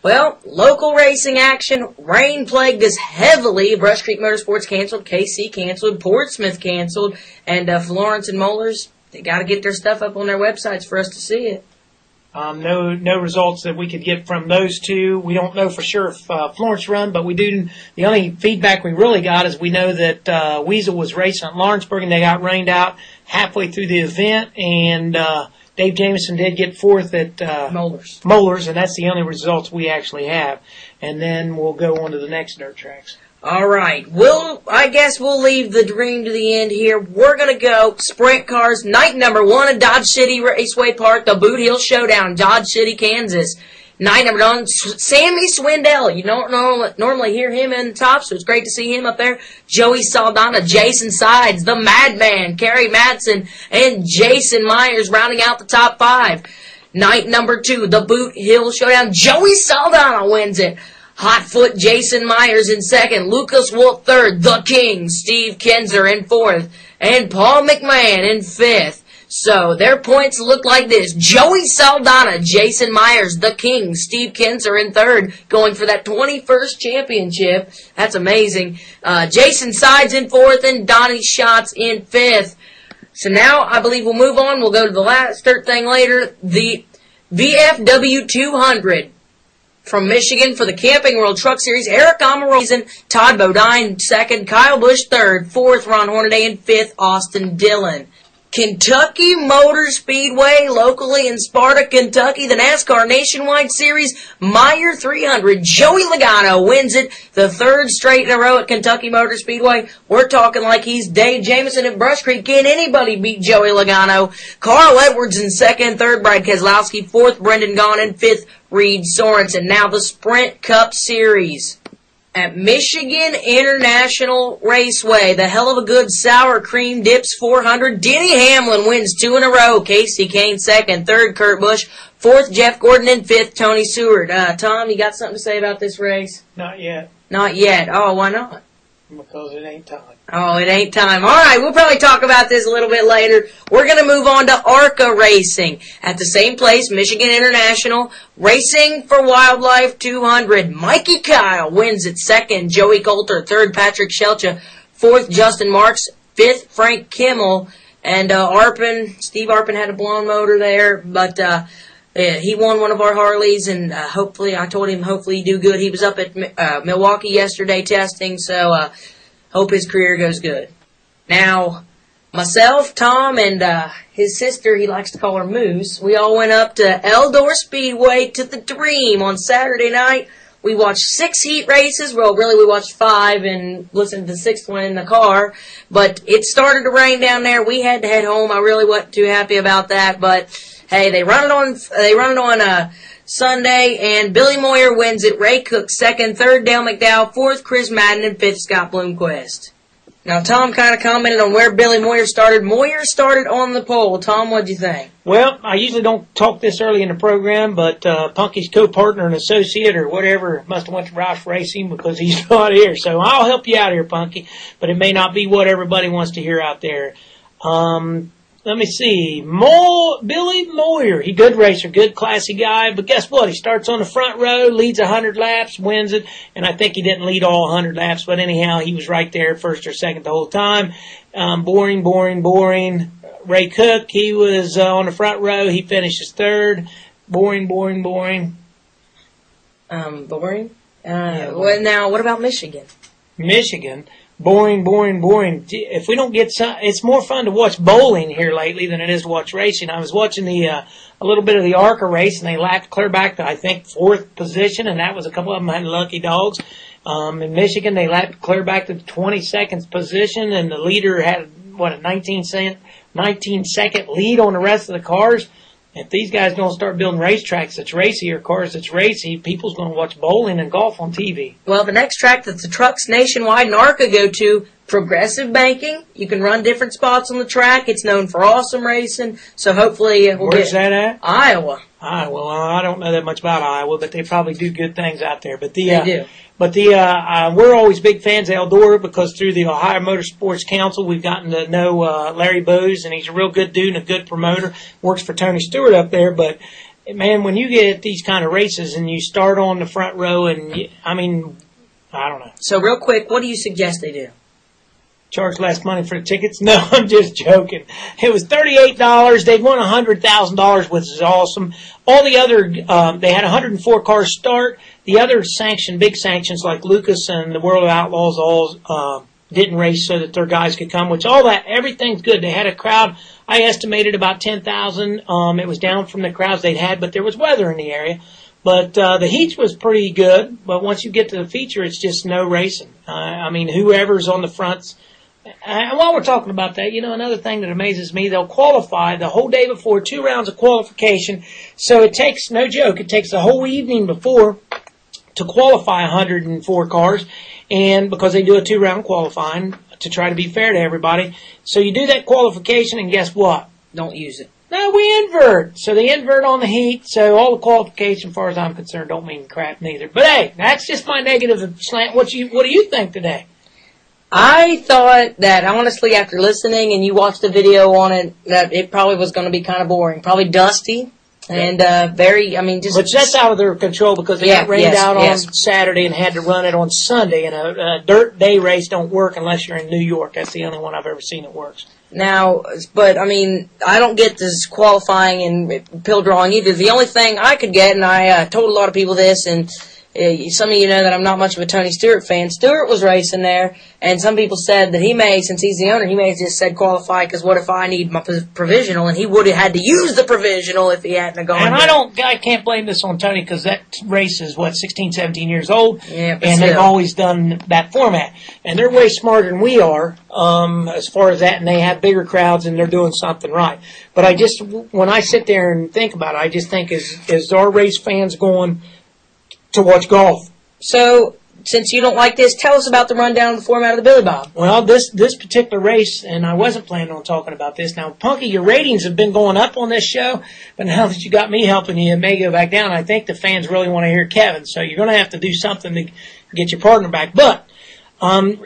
Well, local racing action. Rain plagued us heavily. Brushcreek Motorsports canceled. KC canceled. Portsmouth canceled. And Florence and Mollers, they got to get their stuff up on their websites for us to see it. No results that we could get from those two. We don't know for sure if Florence run, but we do. The only feedback we really got is we know that Weasel was racing at Lawrenceburg and they got rained out halfway through the event, and Dave Jamieson did get fourth at Mollers, and that's the only results we actually have. And then we'll go on to the next dirt tracks. All right. I guess we'll leave the dream to the end here. We're going to go sprint cars. Night number 1 at Dodge City Raceway Park, the Boot Hill Showdown, Dodge City, Kansas. Night number 1, Sammy Swindell. You don't normally hear him in the top, so it's great to see him up there. Joey Saldana, Jason Sides, the Madman, Kerry Madsen, and Jason Myers rounding out the top 5. Night number 2, the Boot Hill Showdown. Joey Saldana wins it. Hotfoot Jason Myers in 2nd, Lucas Wolf 3rd, The King, Steve Kinzer in 4th, and Paul McMahon in 5th. So their points look like this. Joey Saldana, Jason Myers, The King, Steve Kinzer in 3rd, going for that 21st championship. That's amazing. Jason Sides in 4th, and Donnie Schatz in 5th. So now I believe we'll move on. We'll go to the last third thing later. The VFW 200. From Michigan for the Camping World Truck Series, Eric Amarola, Todd Bodine 2nd, Kyle Busch 3rd, 4th, Ron Hornaday, and 5th, Austin Dillon. Kentucky Motor Speedway, locally in Sparta, Kentucky, the NASCAR Nationwide Series, Meyer 300. Joey Logano wins it, the 3rd straight in a row at Kentucky Motor Speedway. We're talking like he's Dave Jamieson at Brush Creek. Can anybody beat Joey Logano? Carl Edwards in 2nd, 3rd, Brad Keselowski, 4th, Brendan Gaughan, and 5th, Reed Sorensen. Now the Sprint Cup Series. At Michigan International Raceway, the hell of a good sour cream dips 400. Denny Hamlin wins 2 in a row. Casey Kane 2nd, 3rd, Kurt Busch, 4th, Jeff Gordon, and 5th, Tony Seward. Tom, you got something to say about this race? Not yet. Not yet. Oh, why not? Because it ain't time. Oh, it ain't time. All right, we'll probably talk about this a little bit later. We're going to move on to ARCA Racing at the same place, Michigan International. Racing for Wildlife 200. Mikey Kyle wins at 2nd. Joey Coulter, 3rd. Patrick Shelcha, 4th. Justin Marks, 5th. Frank Kimmel. And Steve Arpin had a blown motor there, but he won one of our Harleys, and hopefully, I told him hopefully he'd do good. He was up at Milwaukee yesterday testing, so hope his career goes good. Now, myself, Tom, and his sister, he likes to call her Moose, we all went up to Eldor Speedway to the Dream on Saturday night. We watched 6 heat races. Well, really, we watched 5 and listened to the 6th one in the car. But it started to rain down there. We had to head home. I really wasn't too happy about that, but hey, they run it on Sunday, and Billy Moyer wins it. Ray Cook 2nd, 3rd, Dale McDowell, 4th, Chris Madden, and 5th, Scott Bloomquist. Now, Tom kind of commented on where Billy Moyer started. Moyer started on the pole. Tom, what'd you think? Well, I usually don't talk this early in the program, but Punky's co-partner and associate or whatever must have went to Roush Racing because he's not here. So I'll help you out here, Punky, but it may not be what everybody wants to hear out there. Let me see. Billy Moyer. He's a good racer, good classy guy, but guess what? He starts on the front row, leads 100 laps, wins it, and I think he didn't lead all 100 laps, but anyhow, he was right there, 1st or 2nd the whole time. Boring. Ray Cook, he was on the front row. He finishes 3rd. Boring. Boring? Yeah, well, now, what about Michigan? Michigan. Boring. If we don't get some, it's more fun to watch bowling here lately than it is to watch racing. I was watching a little bit of the ARCA race, and they lapped clear back to, I think, 4th position, and that was a couple of them had lucky dogs. In Michigan, they lapped clear back to the 22nd position, and the leader had, a 19-second lead on the rest of the cars. If these guys don't start building racetracks that's racy or cars that's racy, people's going to watch bowling and golf on TV. Well, the next track that the trucks nationwide and ARCA go to, Progressive Banking. You can run different spots on the track. It's known for awesome racing, so hopefully Where's that at? Iowa. Well, I don't know that much about Iowa, but they probably do good things out there. But they do. But we're always big fans of Eldora because through the Ohio Motorsports Council, we've gotten to know Larry Bowes, and he's a real good dude and a good promoter. Works for Tony Stewart up there, but man, when you get these kind of races and you start on the front row, and I mean, I don't know. So real quick, what do you suggest they do? Charge less money for the tickets? No, I'm just joking. It was $38. They'd won $100,000, which is awesome. All the other, they had 104 cars start. The other big sanctions like Lucas and the World of Outlaws all didn't race so that their guys could come, which everything's good. They had a crowd, I estimated about 10,000. It was down from the crowds they'd had, but there was weather in the area. But the heats was pretty good. But once you get to the feature, it's just no racing. I mean, whoever's on the fronts. And while we're talking about that, another thing that amazes me, they'll qualify the whole day before, 2 rounds of qualification. So it takes, no joke, it takes the whole evening before to qualify 104 cars. And because they do a 2-round qualifying to try to be fair to everybody. So you do that qualification, and guess what? Don't use it. No, we invert. So they invert on the heat. So all the qualification, as far as I'm concerned, don't mean crap neither. But hey, that's just my negative slant. What do you think today? I thought that, honestly, after listening and you watched the video on it, that it probably was going to be kind of boring. Probably dusty and just... Which that's out of their control because they got rained out on Saturday and had to run it on Sunday. And a dirt day race don't work unless you're in New York. That's the only one I've ever seen that works. Now, but, I don't get this qualifying and pill drawing either. The only thing I could get, and I told a lot of people this, and some of you know that I'm not much of a Tony Stewart fan. Stewart was racing there, and some people said that since he's the owner, he may have just said qualify, because what if I need my provisional, and he would have had to use the provisional if he hadn't gone. And I can't blame this on Tony, because that race is, 16, 17 years old, and they've always done that format. And they're way smarter than we are, as far as that, and they have bigger crowds, and they're doing something right. But when I sit there and think about it, I just think, is our race fans going to watch golf? So, since you don't like this, tell us about the rundown of the format of the Billy Bob. Well, this particular race, and I wasn't planning on talking about this. Now, Punky, your ratings have been going up on this show, but now that you got me helping you, it may go back down. I think the fans really want to hear Kevin, so you're going to have to do something to get your partner back. But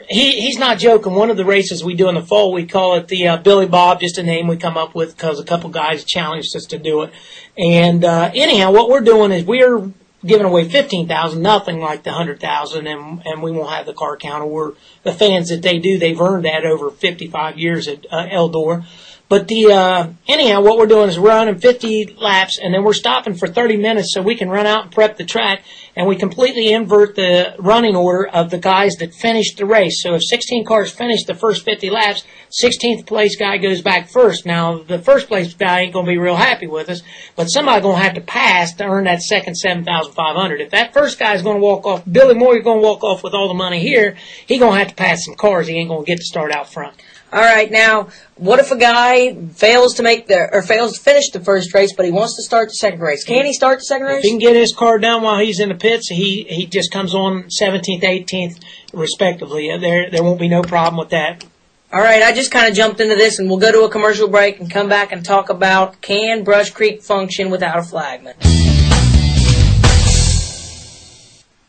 he's not joking. One of the races we do in the fall, we call it the Billy Bob, just a name we come up with because a couple guys challenged us to do it. And anyhow, what we're doing is we're giving away $15,000, nothing like the $100,000, and we won't have the car counter. The fans that they've earned that over 55 years at Eldor. But anyhow, what we're doing is we're running 50 laps, and then we're stopping for 30 minutes so we can run out and prep the track, and we completely invert the running order of the guys that finished the race. So if 16 cars finish the first 50 laps, 16th place guy goes back first. Now, the first place guy ain't going to be real happy with us, but somebody's going to have to pass to earn that second $7,500. If that first guy's going to walk off, Billy Moore, you're going to walk off with all the money here, he's going to have to pass some cars. He ain't going to get to start out front. All right, now, what if a guy fails to finish the first race, but he wants to start the second race? Can he start the second race? If he can get his car down while he's in the pits, he just comes on 17th, 18th, respectively. There won't be no problem with that. All right, I just kind of jumped into this, and we'll go to a commercial break and come back and talk about can Brushcreek function without a flagman.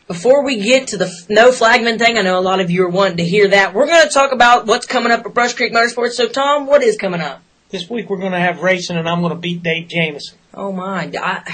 Before we get to the no flagman thing, I know a lot of you are wanting to hear that. We're going to talk about what's coming up at Brushcreek Motorsports. So, Tom, what is coming up? This week we're going to have racing, and I'm going to beat Dave Jamieson. Oh, my. I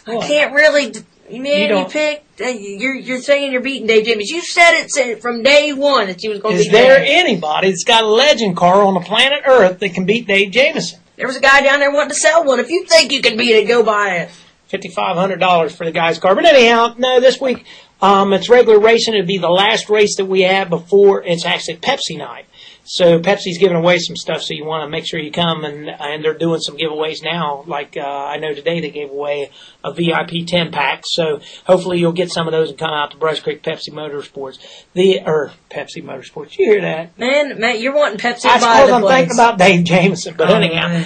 can't really... Man, you picked... You're saying you're beating Dave Jamieson. You said it from day one that you was going to beat Dave. Is there anybody that's got a legend car on the planet Earth that can beat Dave Jamieson? There was a guy down there wanting to sell one. If you think you can beat it, go buy it. $5,500 for the guy's car. But anyhow, no, this week it's regular racing. It'll be the last race that we have before it's actually Pepsi night. So Pepsi's giving away some stuff, so you want to make sure you come, and they're doing some giveaways now. Like I know today they gave away a VIP 10-pack, so hopefully you'll get some of those and come out to Brushcreek Pepsi Motorsports. Pepsi Motorsports. You hear that? Man, you're wanting Pepsi. I suppose I'm thinking about Dave Jamieson, but anyhow,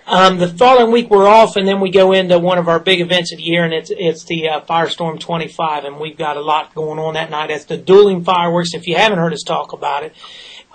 the following week we're off, and then we go into one of our big events of the year, and it's the Firestorm 25, and we've got a lot going on that night. That's the dueling fireworks. If you haven't heard us talk about it,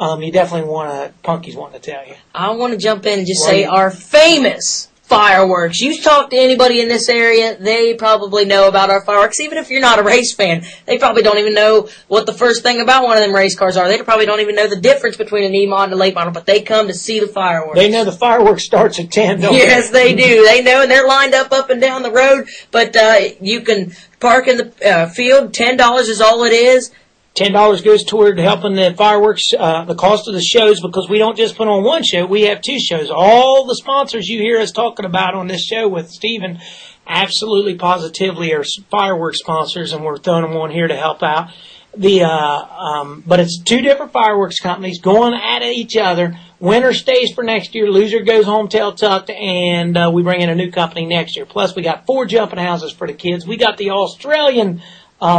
you definitely Punky's wanting to tell you. I want to jump in and just say our famous fireworks. You talk to anybody in this area, they probably know about our fireworks. Even if you're not a race fan, they probably don't even know what the first thing about one of them race cars are. They probably don't even know the difference between an E-Mod and a late model, but they come to see the fireworks. They know the fireworks starts at 10, don't Yes, they do. They know, and they're lined up and down the road, but you can park in the field. $10 is all it is. $10 goes toward helping the fireworks, the cost of the shows, because we don't just put on one show, we have two shows. All the sponsors you hear us talking about on this show with Steven absolutely positively are fireworks sponsors, and we're throwing them on here to help out. But it's two different fireworks companies going at each other. Winner stays for next year, loser goes home tail tucked, and we bring in a new company next year. Plus, we got 4 jumping houses for the kids. We got the Australian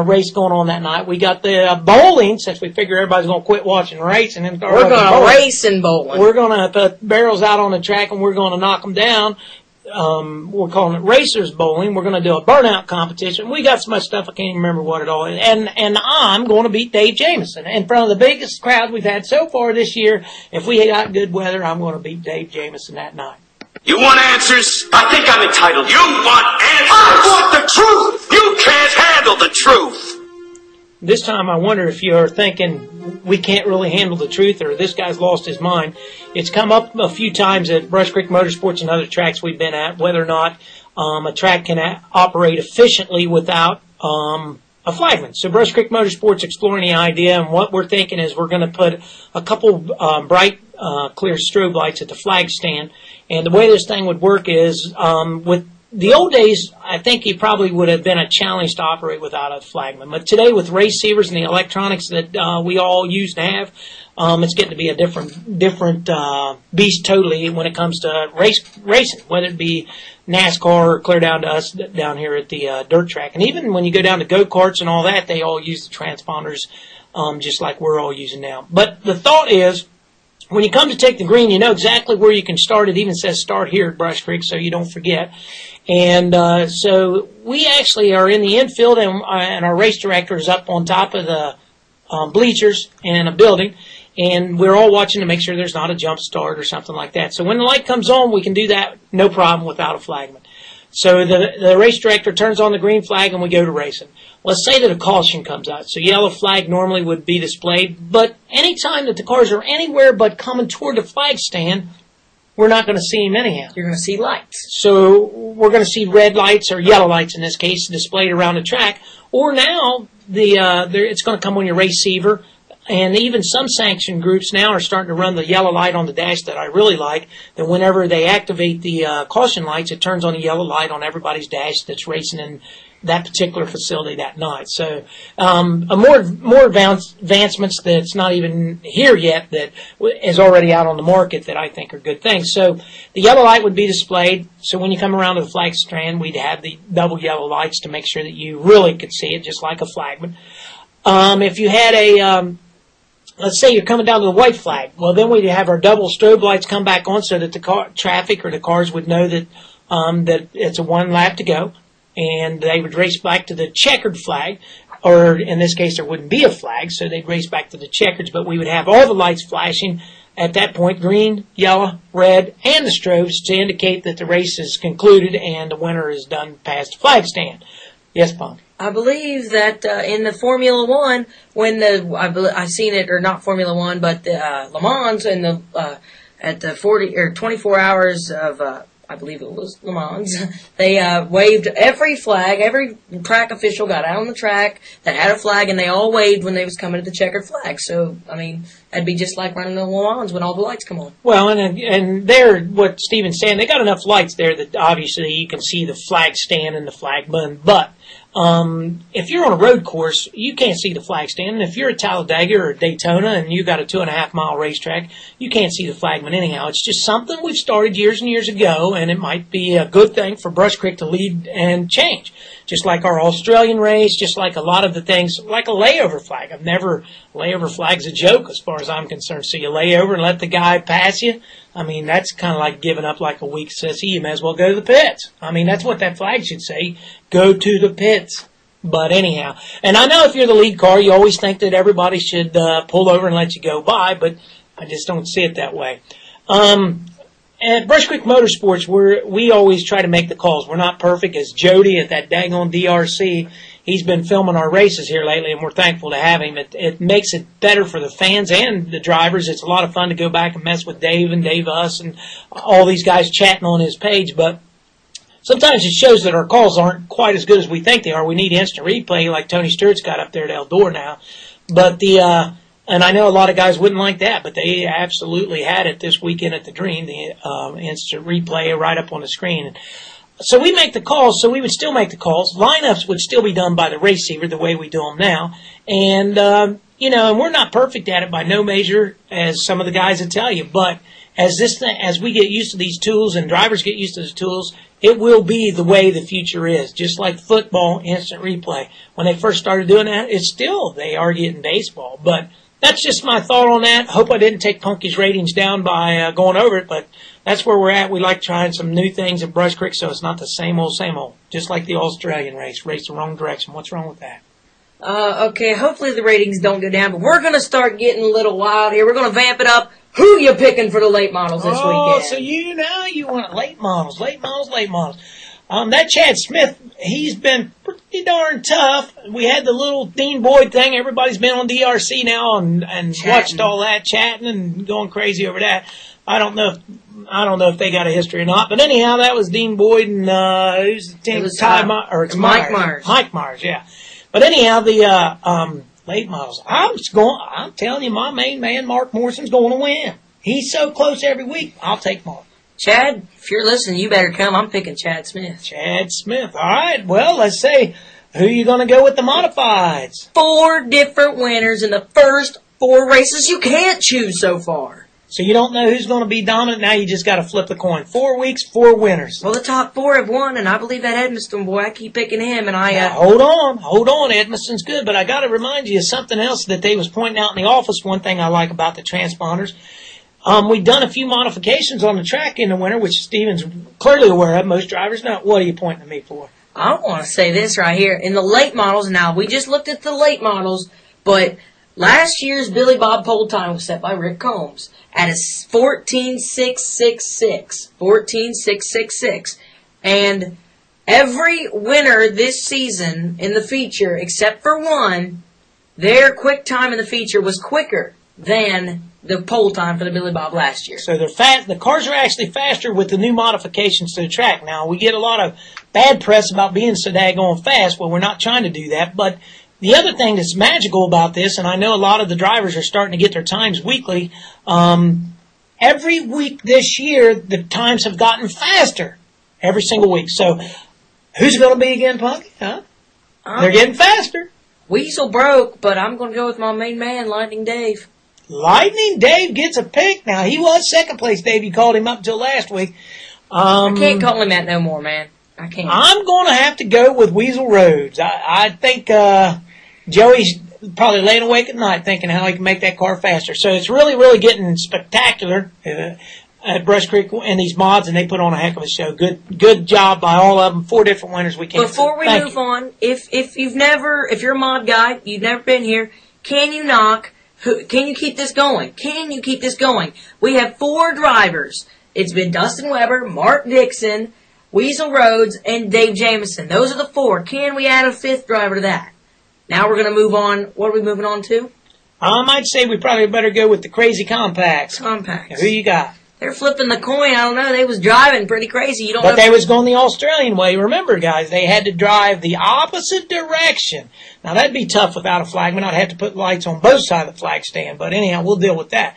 race going on that night. We got the bowling, since we figure everybody's going to quit watching racing. And we're going to race in bowling. We're going to put barrels out on the track, and we're going to knock them down. We're calling it Racers Bowling. We're going to do a burnout competition. We got so much stuff I can't even remember what it all is. And I'm going to beat Dave Jamieson in front of the biggest crowd we've had so far this year. If we got good weather, I'm going to beat Dave Jamieson that night. You want answers? I think I'm entitled. You want answers? I want the truth! You can't handle the truth! This time I wonder if you're thinking we can't really handle the truth or this guy's lost his mind. It's come up a few times at Brushcreek Motorsports and other tracks we've been at, whether or not a track can operate efficiently without a flagman. So Brushcreek Motorsports exploring the idea, and what we're thinking is we're going to put a couple bright clear strobe lights at the flag stand. And the way this thing would work is, with the old days, I think it probably would have been a challenge to operate without a flagman. But today, with race receivers and the electronics that we all used to have, it's getting to be a different beast totally when it comes to racing, whether it be NASCAR or clear down to us down here at the dirt track. And even when you go down to go-karts and all that, they all use the transponders just like we're all using now. But the thought is, when you come to take the green, you know exactly where you can start. It even says start here at Brushcreek, so you don't forget. And so we actually are in the infield, and our race director is up on top of the bleachers in a building, and we're all watching to make sure there's not a jump start or something like that. So when the light comes on, we can do that no problem without a flagman. So the race director turns on the green flag, and we go to racing. Let's say that a caution comes out. So yellow flag normally would be displayed, but any time that the cars are anywhere but coming toward the flag stand, we're not going to see them anyhow. You're going to see lights. So we're going to see red lights, or yellow lights in this case, displayed around the track. Or now it's going to come on your receiver. And even some sanction groups now are starting to run the yellow light on the dash that I really like, that whenever they activate the caution lights, it turns on a yellow light on everybody's dash that's racing in that particular facility that night. So more advancements that's not even here yet, that is already out on the market, that I think are good things. So the yellow light would be displayed. So when you come around to the flag strand, we'd have the double yellow lights to make sure that you really could see it, just like a flagman. If you had let's say you're coming down to the white flag. Well, then we'd have our double strobe lights come back on so that the traffic or the cars would know that that it's a one lap to go, and they would race back to the checkered flag, or in this case there wouldn't be a flag, so they'd race back to the checkers, but we would have all the lights flashing at that point, green, yellow, red, and the strobes to indicate that the race is concluded and the winner is done past the flag stand. Yes, Punk? I believe that in the Formula One, when I seen it, or not Formula One, but the Le Mans, in the at the 40 or 24 hours of I believe it was Le Mans, they waved every flag. Every track official got out on the track that had a flag, and they all waved when they was coming to the checkered flag. So, I mean, that'd be just like running the Le Mans when all the lights come on. Well, and there, what Steven's saying, they got enough lights there that obviously you can see the flag stand and the flagman, but if you're on a road course, you can't see the flag stand. And if you're at Talladega or Daytona and you got a 2.5 mile racetrack, you can't see the flagman anyhow. It's just something we've started years and years ago, and it might be a good thing for Brushcreek to lead and change. Just like our Australian race, just like a lot of the things, like a layover flag. Layover flag's a joke as far as I'm concerned. So you lay over and let the guy pass you. I mean, that's kind of like giving up like a weak sissy. You may as well go to the pits. I mean, that's what that flag should say. Go to the pits. But anyhow, and I know if you're the lead car, you always think that everybody should pull over and let you go by, but I just don't see it that way. at Brushcreek Motorsports, we always try to make the calls. We're not perfect. As Jody at that daggone DRC, he's been filming our races here lately, and we're thankful to have him. It makes it better for the fans and the drivers. It's a lot of fun to go back and mess with Dave and Dave Us and all these guys chatting on his page, but sometimes it shows that our calls aren't quite as good as we think they are. We need instant replay like Tony Stewart's got up there at Eldor now. But and I know a lot of guys wouldn't like that, but they absolutely had it this weekend at the Dream, the instant replay right up on the screen. So we make the calls, so we would still make the calls. Lineups would still be done by the receiver the way we do them now. And, and we're not perfect at it by no measure, as some of the guys would tell you. But as we get used to these tools and drivers get used to these tools, it will be the way the future is. Just like football, instant replay. When they first started doing that, they are getting baseball. But that's just my thought on that. Hope I didn't take Punky's ratings down by going over it, but that's where we're at. We like trying some new things at Brushcreek, so it's not the same old, same old. Just like the Australian race the wrong direction. What's wrong with that? Okay, hopefully the ratings don't go down, but we're going to start getting a little wild here. We're going to vamp it up. Who you picking for the late models this weekend? Oh, so you want late models. That Chad Smith, he's been pretty darn tough. We had the little Dean Boyd thing. Everybody's been on DRC now and watched all that, chatting and going crazy over that. I don't know if they got a history or not, but anyhow, that was Dean Boyd and who's the team? It's Mike Myers. Mike Myers, yeah. But anyhow, the late models. I'm telling you, my main man Mark Morrison's going to win. He's so close every week. I'll take Mark. Chad, if you're listening, you better come. I'm picking Chad Smith. Chad Smith. All right. Well, let's say, who are you going to go with the modifieds? 4 different winners in the first 4 races you can't choose so far. So you don't know who's going to be dominant. Now you just got to flip the coin. 4 weeks, 4 winners. Well, the top 4 have won, and I believe that Edmiston boy. I keep picking him, and I. Hold on. Edmiston's good, but I got to remind you of something else that they was pointing out in the office. One thing I like about the transponders. We've done a few modifications on the track in the winter, which Steven's clearly aware of. Most drivers not. What are you pointing at me for? I want to say this right here. In the late models, now, we just looked at the late models, but last year's Billy Bob pole time was set by Rick Combs at a 14.666. 14.666. And every winner this season in the feature, except for one, their quick time in the feature was quicker than the pole time for the Billy Bob last year. So they're fast. The cars are actually faster with the new modifications to the track. Now, we get a lot of bad press about being so daggone fast. Well, we're not trying to do that. But the other thing that's magical about this, and I know a lot of the drivers are starting to get their times weekly, every week this year, the times have gotten faster every single week. So who's going to be again, Punky? Huh? They're getting faster. Weasel broke, but I'm going to go with my main man, Lightning Dave. Lightning Dave gets a pick. Now, he was second place, Dave. You called him up until last week. I can't call him that no more, man. I can't. I'm going to have to go with Weasel Rhodes. I think Joey's probably laying awake at night thinking how he can make that car faster. So it's really, really getting spectacular at Brushcreek and these mods, and they put on a heck of a show. Good job by all of them. 4 different winners we can't. Before we move on, if you're a mod guy, you've never been here, can you keep this going? Can you keep this going? We have 4 drivers. It's been Dustin Weber, Mark Dixon, Weasel Rhodes, and Dave Jamison. Those are the 4. Can we add a 5th driver to that? Now we're going to move on. What are we moving on to? I might say we probably better go with the Crazy Compacts. Who you got? They're flipping the coin. I don't know. They was driving pretty crazy. But they was going the Australian way. Remember, guys, they had to drive the opposite direction. Now, that'd be tough without a flagman. I'd have to put lights on both sides of the flag stand. But anyhow, we'll deal with that.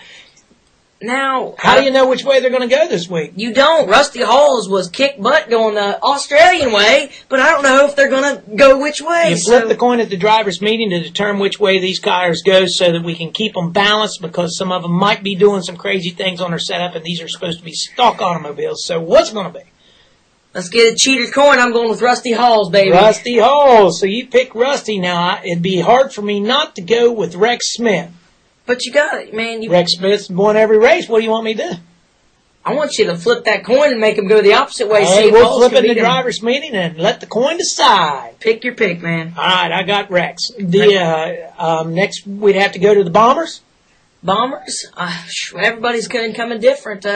Now, how do you know which way they're going to go this week? You don't. Rusty Halls was kick butt going the Australian way, but I don't know if they're going to go which way. You flip the coin at the drivers' meeting to determine which way these cars go so that we can keep them balanced, because some of them might be doing some crazy things on their setup, and these are supposed to be stock automobiles. So what's it going to be? Let's get a cheater's coin. I'm going with Rusty Halls, baby. Rusty Halls. So you pick Rusty. Now, it'd be hard for me not to go with Rex Smith. But you got it, man. Rex Smith's won every race. What do you want me to do? I want you to flip that coin and make them go the opposite way. Hey, we'll flip it in the driver's meeting and let the coin decide. Pick your pick, man. All right, I got Rex. Next, we'd have to go to the Bombers. Bombers? Everybody's coming different.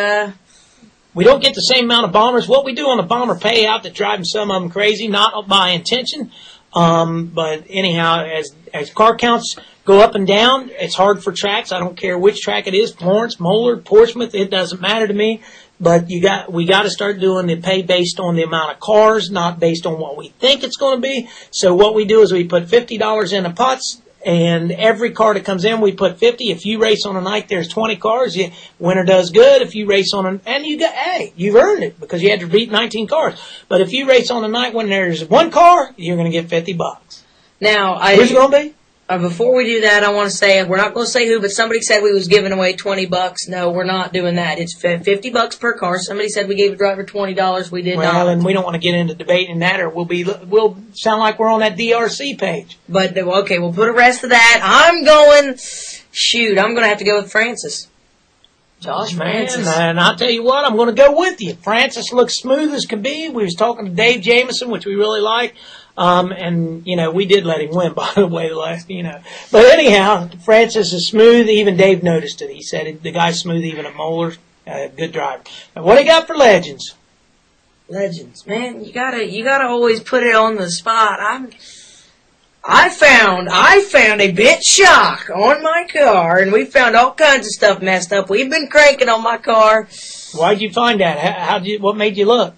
We don't get the same amount of bombers. What we do on the bomber payout that's driving some of them crazy, not by intention. But anyhow, as car counts go up and down, it's hard for tracks. I don't care which track it is, Florence, Moeller, Portsmouth, it doesn't matter to me. But we got to start doing the pay based on the amount of cars, not based on what we think it's going to be. So what we do is we put $50 in the putts, and every car that comes in, we put 50. If you race on a night, there's 20 cars. Winner does good. If you race on and you've earned it because you had to beat 19 cars. But if you race on a night when there's one car, you're going to get $50. Now, who's it going to be? Before we do that, I want to say, we're not going to say who, but somebody said we was giving away $20. No, we're not doing that. It's $50 per car. Somebody said we gave a driver $20. We did not. Well, and we don't want to get into debating that, or we'll sound like we're on that DRC page. But, okay, we'll put a rest of that. I'm going to have to go with Francis. Josh Francis. And I'll tell you what, I'm going to go with you. Francis looks smooth as can be. We was talking to Dave Jamieson, which we really like. And, we did let him win, by the way, the last, But anyhow, Francis is smooth. Even Dave noticed it. He said the guy's smooth even at Moeller. Good driver. Now, what do you got for legends? Legends. Man, you gotta always put it on the spot. I found a bit shock on my car, and we found all kinds of stuff messed up. We've been cranking on my car. Why'd you find that? What made you look?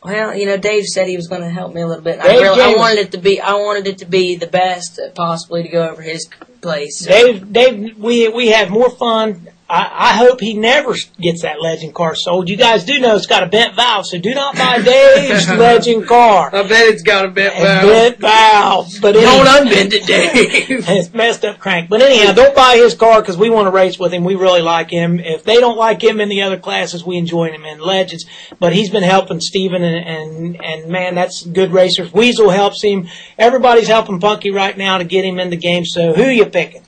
Well, Dave said he was going to help me a little bit. I wanted it to be the best possibly to go over his place. So. Dave, we have more fun. I hope he never gets that Legend car sold. You guys do know it's got a bent valve, so do not buy Dave's Legend car. I bet it's got a bent valve. Bent valve. But don't unbend it, Dave. It's messed up crank. But anyhow, don't buy his car because we want to race with him. We really like him. If they don't like him in the other classes, we enjoy him in Legends. But he's been helping Steven, and man, that's good racers. Weasel helps him. Everybody's helping Punky right now to get him in the game. So who you picking?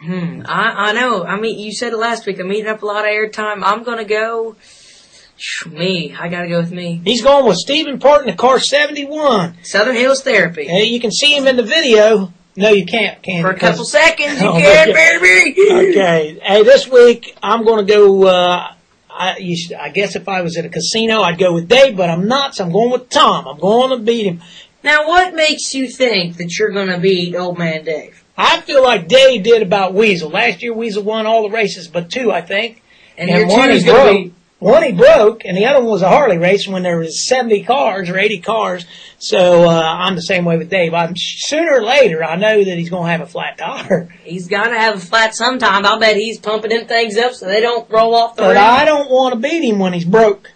I know. I mean, you said it last week. I'm eating up a lot of airtime. I'm going to go me. I got to go with me. He's going with Stephen Parton, the car 71. Southern Hills Therapy. Hey, you can see him in the video. No, you can't. For a couple seconds, you can, baby. Okay. Hey, this week, I'm going to go, I guess if I was at a casino, I'd go with Dave, but I'm not, so I'm going with Tom. I'm going to beat him. Now, what makes you think that you're going to beat Old Man Dave? I feel like Dave did about Weasel. Last year, Weasel won all the races but two, I think. And one he broke. One he broke, and the other one was a Harley race when there was 70 cars or 80 cars. So I'm the same way with Dave. Sooner or later, I know that he's going to have a flat tire. He's got to have a flat sometime. I'll bet he's pumping them things up so they don't roll off the But rim. I don't want to beat him when he's broke.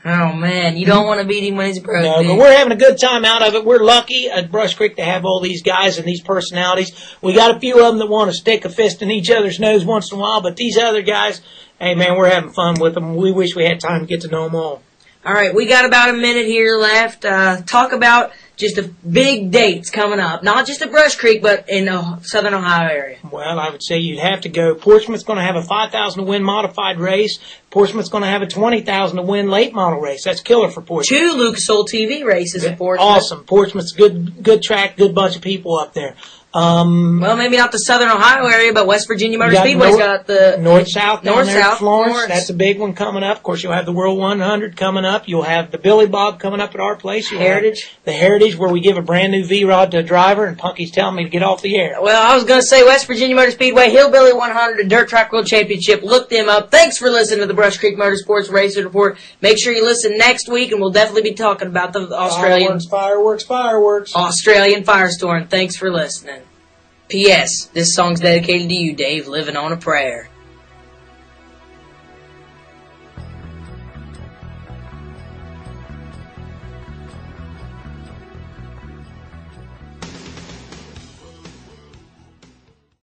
Oh, man, you don't want to beat him when he's broke. No, but we're having a good time out of it. We're lucky at Brushcreek to have all these guys and these personalities. We got a few of them that want to stick a fist in each other's nose once in a while, but these other guys, hey, man, we're having fun with them. We wish we had time to get to know them all. All right, we got about a minute here left. Talk about just the big dates coming up. Not just at Brushcreek, but in the Southern Ohio area. Well, I would say you'd have to go. Portsmouth's going to have a 5,000 to win modified race. Portsmouth's going to have a 20,000 to win late model race. That's killer for Portsmouth. 2 Lucas Oil TV races at Portsmouth. Awesome. Portsmouth's good track, good bunch of people up there. Well, maybe not the Southern Ohio area, but West Virginia Motor Speedway's got the North-South Florence. Florence. That's a big one coming up. Of course, you'll have the World 100 coming up. You'll have the Billy Bob coming up at our place. Heritage. The Heritage, where we give a brand new V-Rod to a driver, and Punky's telling me to get off the air. Well, I was going to say West Virginia Motor Speedway, Hillbilly 100, and Dirt Track World Championship. Look them up. Thanks for listening to the Brushcreek Motorsports Racer Report. Make sure you listen next week, and we'll definitely be talking about the Australian Fireworks. Australian Firestorm. Thanks for listening. P.S. This song's dedicated to you, Dave, living on a prayer.